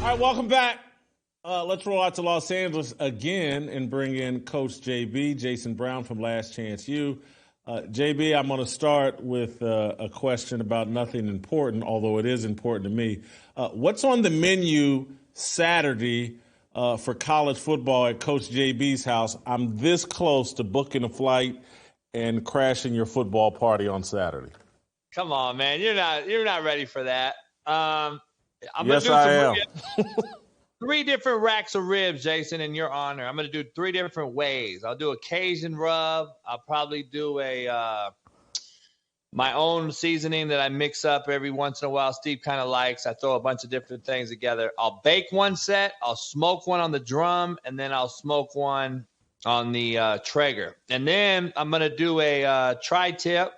All right, welcome back. Let's roll out to Los Angeles again and bring in Coach JB, Jason Brown from Last Chance U. JB, I'm going to start with a question about nothing important, although it is important to me. What's on the menu Saturday for college football at Coach JB's house? I'm this close to booking a flight and crashing your football party on Saturday. Come on, man. You're not ready for that. Yes, I am. 3 different racks of ribs, Jason, in your honor. I'm going to do 3 different ways. I'll do a Cajun rub. I'll probably do my own seasoning that I mix up every once in a while. Steve kind of likes. I throw a bunch of different things together. I'll bake one set. I'll smoke one on the drum, and then I'll smoke one on the Traeger. And then I'm going to do a tri-tip,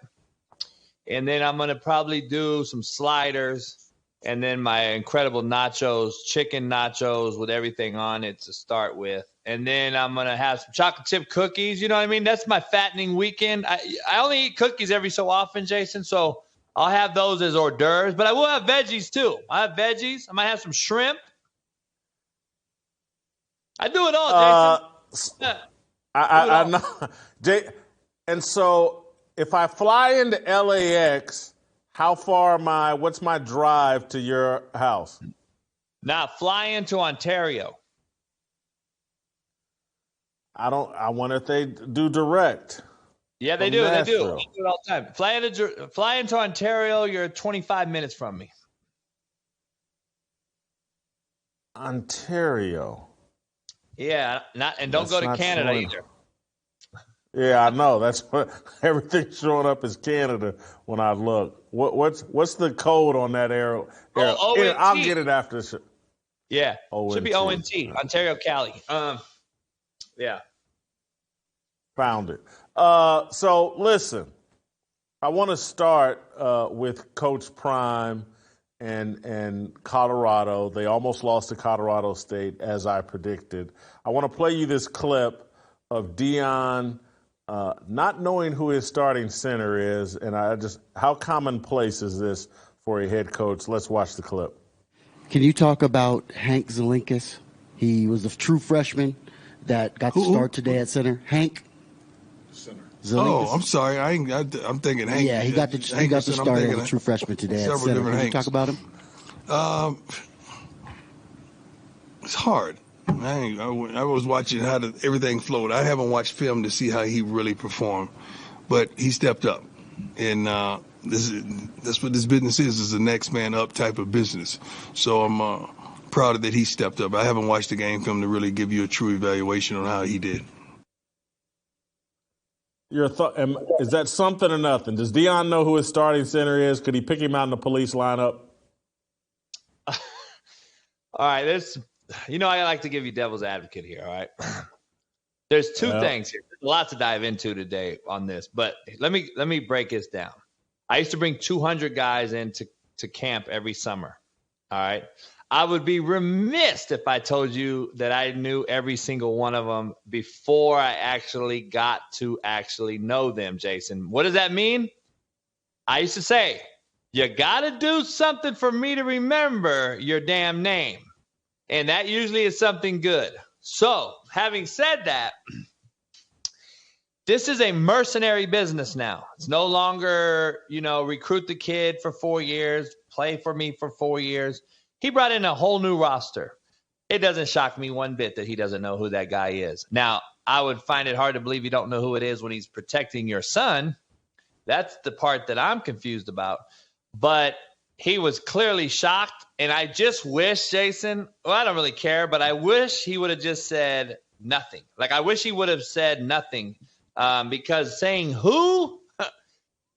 and then I'm going to probably do some sliders. And then my incredible nachos, chicken nachos with everything on it to start with. And then I'm going to have some chocolate chip cookies. You know what I mean? That's my fattening weekend. I only eat cookies every so often, Jason. So I'll have those as hors d'oeuvres. But I will have veggies, too. I have veggies. I might have some shrimp. I do it all, Jason. I know. And so if I fly into LAX – how far what's my drive to your house? Now, fly into Ontario. I wonder if they do direct. Yeah, they do. Nashville. They do. They do it all the time. Fly into Ontario, you're 25 minutes from me. Ontario. Yeah, don't go to Canada either. Yeah, I know. That's what everything's showing up as Canada when I look. What's the code on that arrow? I'll get it after the show. Yeah, should be ONT, Ontario, Cali. Yeah. Found it. So listen, I want to start with Coach Prime and Colorado. They almost lost to Colorado State, as I predicted. I want to play you this clip of Deion not knowing who his starting center is, and how commonplace is this for a head coach? Let's watch the clip. Can you talk about Hank Zelinkas? He was a true freshman that got the start today at center. Hank Zelinkas. Oh, I'm sorry. I'm thinking Hank. Yeah, he got the start as a true freshman today at center. Can you talk about him? It's hard. I was watching how everything flowed. I haven't watched film to see how he really performed, but he stepped up, and that's what this business is a next man up type of business. So I'm proud that he stepped up. I haven't watched the game film to really give you a true evaluation on how he did. Your thought is that something or nothing? Does Deion know who his starting center is? Could he pick him out in the police lineup? All right, I like to give you devil's advocate here, all right? There's 2 things here. There's a lot to dive into today on this, but let me break this down. I used to bring 200 guys into camp every summer, all right? I would be remiss if I told you that I knew every single one of them before I actually got to actually know them, Jason. What does that mean? I used to say, you got to do something for me to remember your damn name. And that usually is something good. So, having said that, this is a mercenary business now. It's no longer, recruit the kid for 4 years, play for me for 4 years. He brought in a whole new roster. It doesn't shock me one bit that he doesn't know who that guy is. Now, I would find it hard to believe you don't know who it is when he's protecting your son. That's the part that I'm confused about. But he was clearly shocked, and I just wish, Jason, I don't really care, but I wish he would have just said nothing. Like, I wish he would have said nothing because saying who,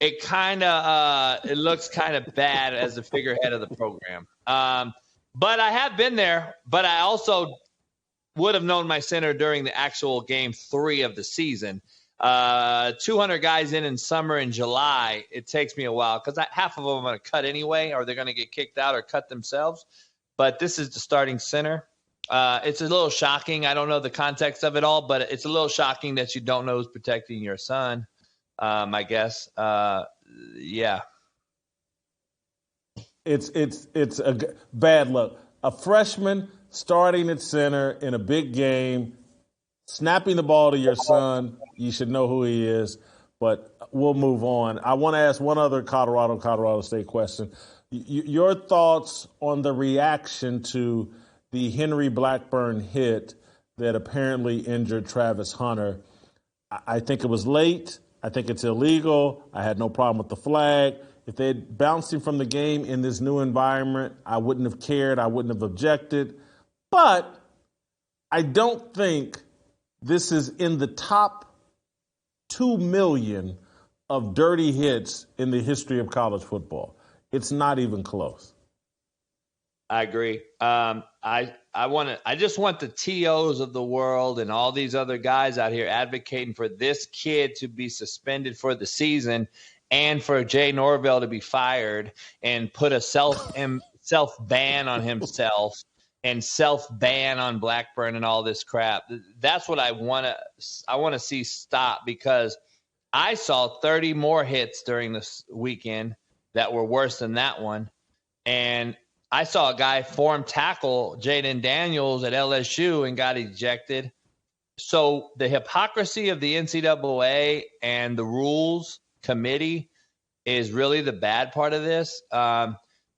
it looks kind of bad as the figurehead of the program. But I have been there, but I also would have known my center during the actual game 3 of the season. 200 guys in summer in July, it takes me a while because half of them are going to cut anyway, or they're going to get kicked out or cut themselves. But this is the starting center. It's a little shocking. I don't know the context of it all, but it's a little shocking that you don't know who's protecting your son, I guess. Yeah. It's a bad look. A freshman starting at center in a big game, snapping the ball to your son, you should know who he is. But we'll move on. I want to ask one other Colorado State question. Your thoughts on the reaction to the Henry Blackburn hit that apparently injured Travis Hunter. I think it was late. I think it's illegal. I had no problem with the flag. If they had bounced him from the game in this new environment, I wouldn't have cared. I wouldn't have objected. But I don't think this is in the top 2 million of dirty hits in the history of college football. It's not even close. I agree. I just want the TOs of the world and all these other guys out here advocating for this kid to be suspended for the season and for Jay Norvell to be fired and put a self ban on himself and self ban on Blackburn and all this crap. That's what I want to see stop, because I saw 30 more hits during this weekend that were worse than that one. And I saw a guy form tackle Jaden Daniels at LSU and got ejected. So the hypocrisy of the NCAA and the rules committee is really the bad part of this.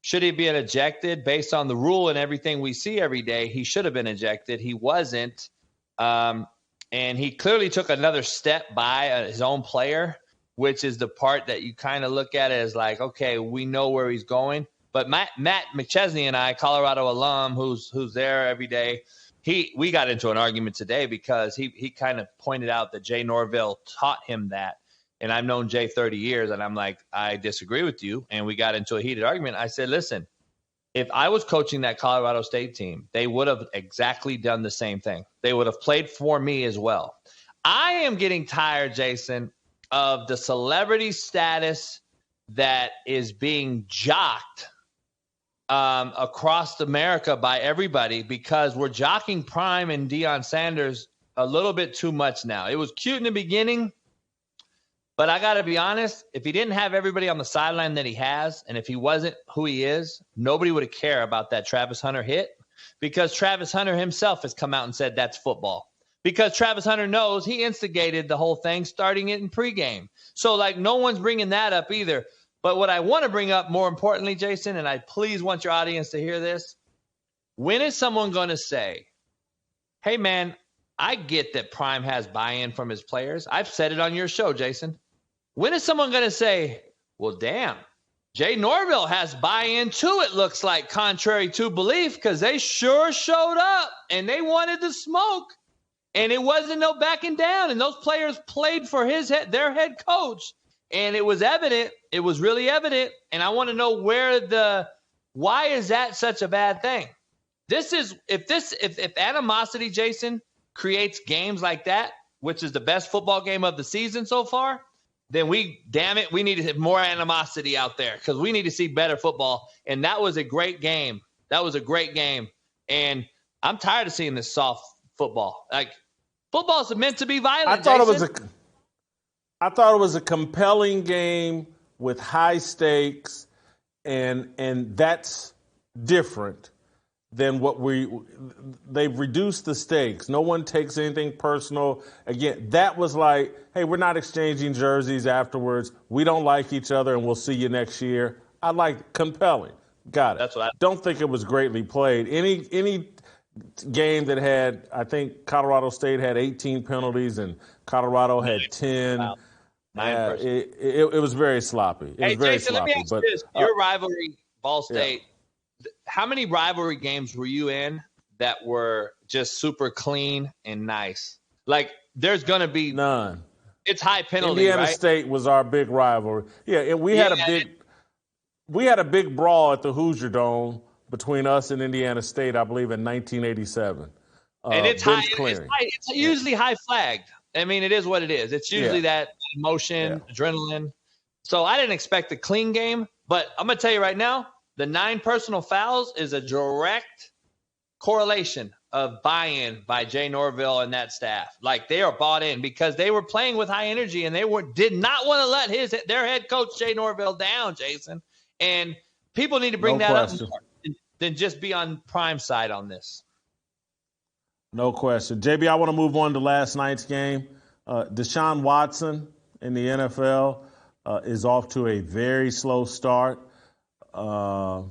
Should he be ejected based on the rule and everything we see every day? He should have been ejected. He wasn't. And he clearly took another step by his own player, which is the part that you kind of look at it as like, okay, we know where he's going. But Matt McChesney and I, Colorado alum, who's there every day, we got into an argument today because he kind of pointed out that Jay Norvell taught him that. And I've known Jay 30 years, and I'm like, I disagree with you. And we got into a heated argument. I said, listen, if I was coaching that Colorado State team, they would have exactly done the same thing. They would have played for me as well. I am getting tired, Jason, of the celebrity status that is being jocked across America by everybody, because we're jocking Prime and Deion Sanders a little bit too much now. It was cute in the beginning, but I got to be honest, if he didn't have everybody on the sideline that he has, and if he wasn't who he is, nobody would care about that Travis Hunter hit, because Travis Hunter himself has come out and said that's football. Because Travis Hunter knows he instigated the whole thing, starting it in pregame. So, like, no one's bringing that up either. But what I want to bring up more importantly, Jason, and I please want your audience to hear this, when is someone going to say, hey, man, I get that Prime has buy-in from his players. I've said it on your show, Jason. When is someone going to say, well, damn, Jay Norvell has buy-in too, it looks like, contrary to belief, because they sure showed up and they wanted to smoke. And it wasn't no backing down. And those players played for their head coach. And it was evident. It was really evident. And I want to know why is that such a bad thing? If animosity, Jason, creates games like that, which is the best football game of the season so far, then we need to have more animosity out there, because we need to see better football. And that was a great game. And I'm tired of seeing this soft football. Like, football's meant to be violent. I thought it was a compelling game with high stakes, and that's different than what they've reduced the stakes. No one takes anything personal. Again, that was like, hey, we're not exchanging jerseys afterwards. We don't like each other, and we'll see you next year. I like compelling. Got it. That's what I don't think it was greatly played. Any game that had, I think Colorado State had 18 penalties and Colorado had 10. Wow. It was very sloppy. It was very Jason, sloppy. let me ask you this. Your rivalry, Ball State, how many rivalry games were you in that were just super clean and nice? Like, there's going to be none. It's high penalty, Indiana right? State was our big rivalry. Yeah, and we had a big brawl at the Hoosier Dome between us and Indiana State, I believe, in 1987. And it's high. It's usually high flagged. I mean, it is what it is. It's usually that emotion, adrenaline. So I didn't expect a clean game, but I'm going to tell you right now, the 9 personal fouls is a direct correlation of buy-in by Jay Norvell and that staff. Like, they are bought in because they were playing with high energy, and they did not want to let their head coach Jay Norvell down, Jason. And people need to bring that up. than just be on Prime side on this. No question. JB, I want to move on to last night's game. Deshaun Watson in the NFL is off to a very slow start. I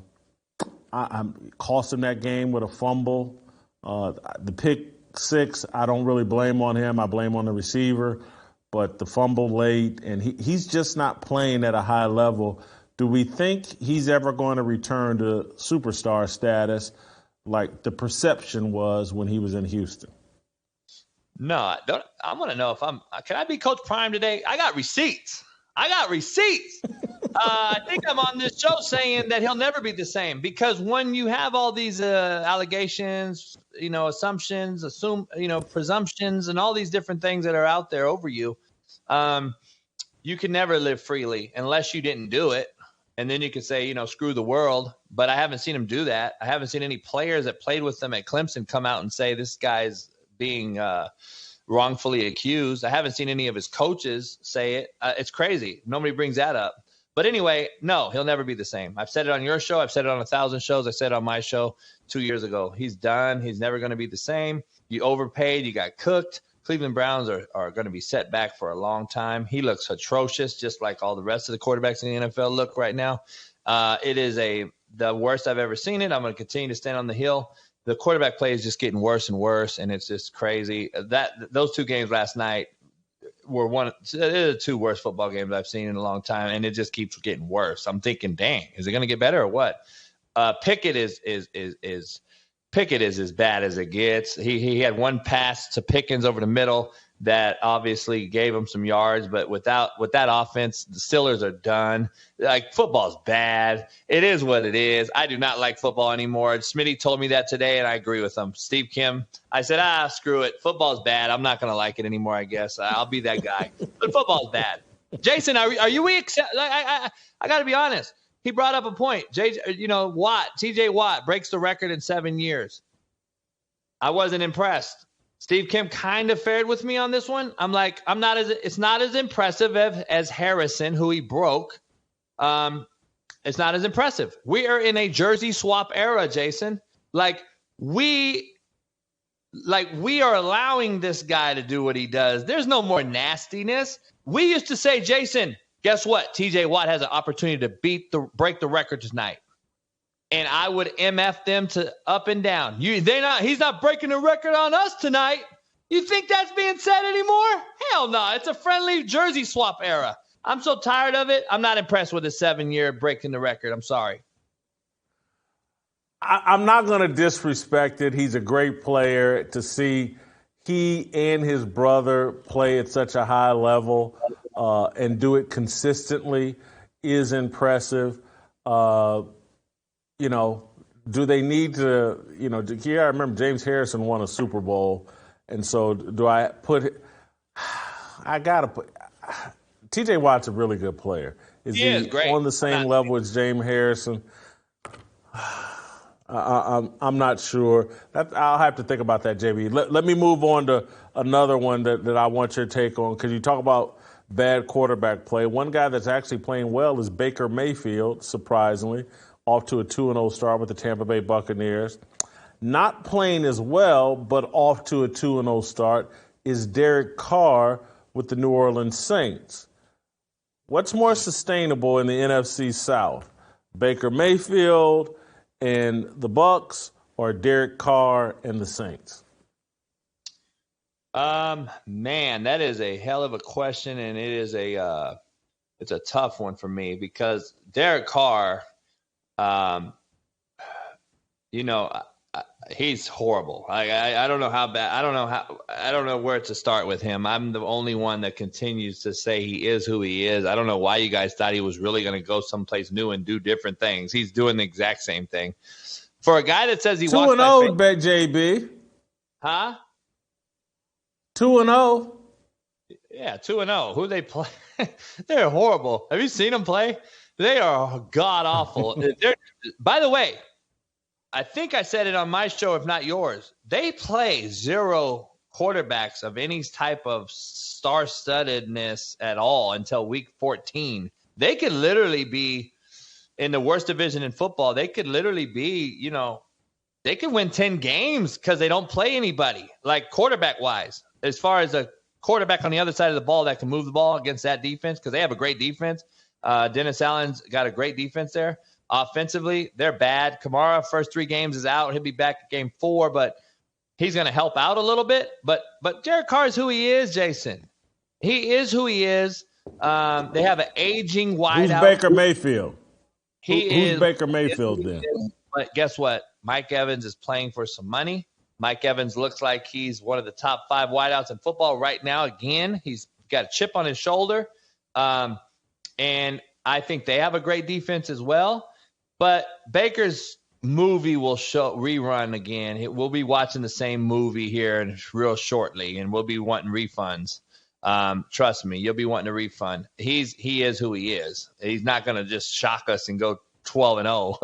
cost him that game with a fumble. The pick six, I don't really blame on him. I blame on the receiver. But the fumble late, and he's just not playing at a high level. Do we think he's ever going to return to superstar status like the perception was when he was in Houston? No, I want to know if can I be Coach Prime today? I got receipts. I think I'm on this show saying that he'll never be the same, because when you have all these allegations, assumptions, presumptions, and all these different things that are out there over you, you can never live freely unless you didn't do it. And then you could say, screw the world. But I haven't seen him do that. I haven't seen any players that played with him at Clemson come out and say this guy's being wrongfully accused. I haven't seen any of his coaches say it. It's crazy. Nobody brings that up. But anyway, no, he'll never be the same. I've said it on your show. I've said it on 1,000 shows. I said it on my show 2 years ago. He's done. He's never going to be the same. You overpaid. You got cooked. Cleveland Browns are going to be set back for a long time. He looks atrocious, just like all the rest of the quarterbacks in the NFL look right now. It is the worst I've ever seen it. I'm going to continue to stand on the hill. The quarterback play is just getting worse and worse, and it's just crazy. Those two games last night were the two worst football games I've seen in a long time, and it just keeps getting worse. I'm thinking, dang, is it going to get better or what? Pickett is as bad as it gets. He had one pass to Pickens over the middle that obviously gave him some yards, but with that offense, the Steelers are done. Like, football's bad. It is what it is. I do not like football anymore. Smitty told me that today, and I agree with him. Steve Kim, I said, screw it. Football's bad. I'm not going to like it anymore, I guess. I'll be that guy. But football's bad. Jason, are you I got to be honest. He brought up a point. TJ Watt breaks the record in 7 years. I wasn't impressed. Steve Kim kind of fared with me on this one. I'm like, it's not as impressive as Harrison, who he broke. It's not as impressive. We are in a jersey swap era, Jason. We are allowing this guy to do what he does. There's no more nastiness. We used to say, Jason, guess what? TJ Watt has an opportunity to break the record tonight. And I would MF them to up and down. He's not breaking the record on us tonight. You think that's being said anymore? Hell no. It's a friendly jersey swap era. I'm so tired of it. I'm not impressed with a 7-year breaking the record. I'm sorry. I'm not going to disrespect it. He's a great player. To see he and his brother play at such a high level and do it consistently is impressive. Do they need to, I remember James Harrison won a Super Bowl. And so do I got to put, TJ Watt's a really good player. Is he great. On the same level as James Harrison? I'm not sure. I'll have to think about that, JB. Let me move on to another one that I want your take on, because you talk about bad quarterback play. One guy that's actually playing well is Baker Mayfield, surprisingly, off to a 2-0 start with the Tampa Bay Buccaneers. Not playing as well, but off to a 2-0 start is Derek Carr with the New Orleans Saints. What's more sustainable in the NFC South? Baker Mayfield and the Bucs, or Derek Carr and the Saints? Man, that is a hell of a question, and it is it's a tough one for me, because Derek Carr, he's horrible. I don't know how bad. I don't know where to start with him. I'm the only one that continues to say he is who he is. I don't know why you guys thought he was really going to go someplace new and do different things. He's doing the exact same thing. For a guy that says he 2-0, bet JB. Huh? 2-0. Yeah, 2-0. Who they play? They're horrible. Have you seen them play? They are god awful. By the way, I think I said it on my show, if not yours. They play zero quarterbacks of any type of star-studdedness at all until week 14. They could literally be in the worst division in football, they could literally be, they could win 10 games because they don't play anybody, like quarterback-wise, as far as a quarterback on the other side of the ball that can move the ball against that defense, because they have a great defense. Dennis Allen's got a great defense there. Offensively, they're bad. Kamara, first 3 games is out. He'll be back at game 4, but he's going to help out a little bit. But Derek Carr is who he is, Jason. He is who he is. They have an aging wideout. Who's Baker Mayfield? Who's Baker Mayfield then? But guess what? Mike Evans is playing for some money. Mike Evans looks like he's one of the top 5 wideouts in football right now. Again, he's got a chip on his shoulder. And I think they have a great defense as well. But Baker's movie will rerun again. We'll be watching the same movie here real shortly, and we'll be wanting refunds. Trust me, you'll be wanting a refund. He is who he is. He's not going to just shock us and go 12-0.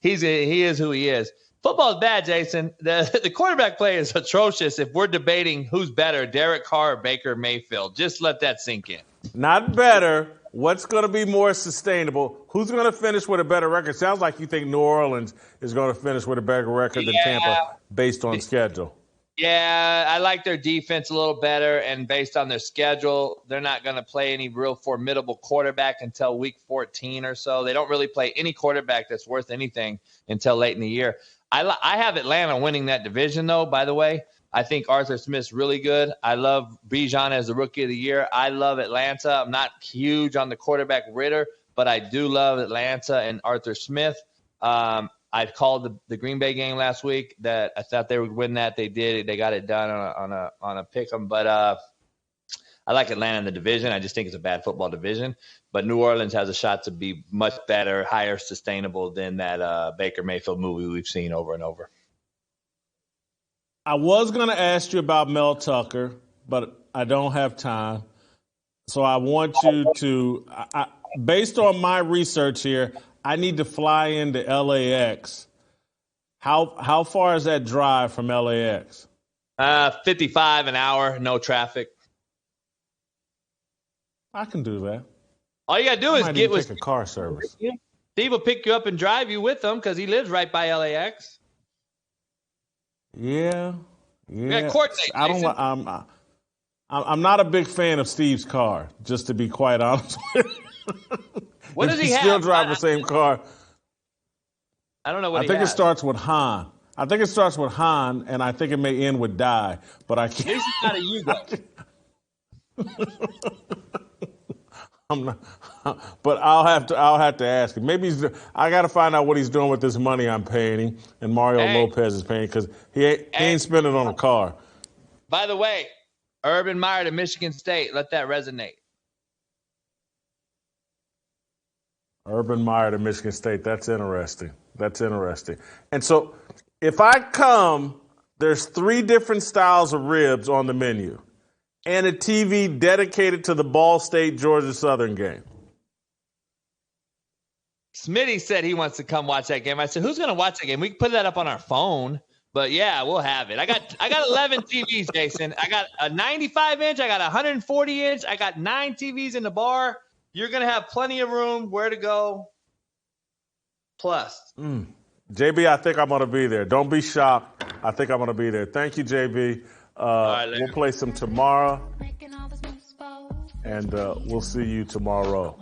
He is who he is. Football is bad, Jason. The quarterback play is atrocious. If we're debating who's better, Derek Carr or Baker Mayfield, just let that sink in. Not better. What's going to be more sustainable? Who's going to finish with a better record? Sounds like you think New Orleans is going to finish with a better record than Tampa based on schedule. Yeah, I like their defense a little better, and based on their schedule, they're not going to play any real formidable quarterback until week 14 or so. They don't really play any quarterback that's worth anything until late in the year. I have Atlanta winning that division, though, by the way. I think Arthur Smith's really good. I love Bijan as the Rookie of the Year. I love Atlanta. I'm not huge on the quarterback Ritter, but I do love Atlanta and Arthur Smith. I called the Green Bay game last week that I thought they would win that. They did. They got it done on a pick 'em. But I like Atlanta in the division. I just think it's a bad football division. But New Orleans has a shot to be much better, higher sustainable than that Baker Mayfield movie we've seen over and over. I was going to ask you about Mel Tucker, but I don't have time. So I want you to, based on my research here, I need to fly into LAX. How far is that drive from LAX? 55 an hour, no traffic. I can do that. All you got to do is take a car service. Steve will pick you up and drive you with him because he lives right by LAX. Yeah. Coordinate, I'm not a big fan of Steve's car, just to be quite honest with you. What does he have? Still drive the same car. I don't know what I think it starts with Han. And I think it may end with Die, but I can't. At least it's not a Yugo. I'm not, but I'll have to ask him. Maybe I got to find out what he's doing with this money I'm paying him, and Mario Lopez is paying, because he ain't spending on a car. By the way, Urban Meyer to Michigan State. Let that resonate. Urban Meyer to Michigan State. That's interesting. And so if I come, there's 3 different styles of ribs on the menu and a TV dedicated to the Ball State-Georgia Southern game. Smitty said he wants to come watch that game. I said, who's going to watch that game? We can put that up on our phone. But, yeah, we'll have it. I got 11 TVs, Jason. I got a 95-inch. I got a 140-inch. I got 9 TVs in the bar. You're going to have plenty of room, where to go. Plus. JB, I think I'm going to be there. Don't be shocked. I think I'm going to be there. Thank you, JB. We'll play some tomorrow, and we'll see you tomorrow.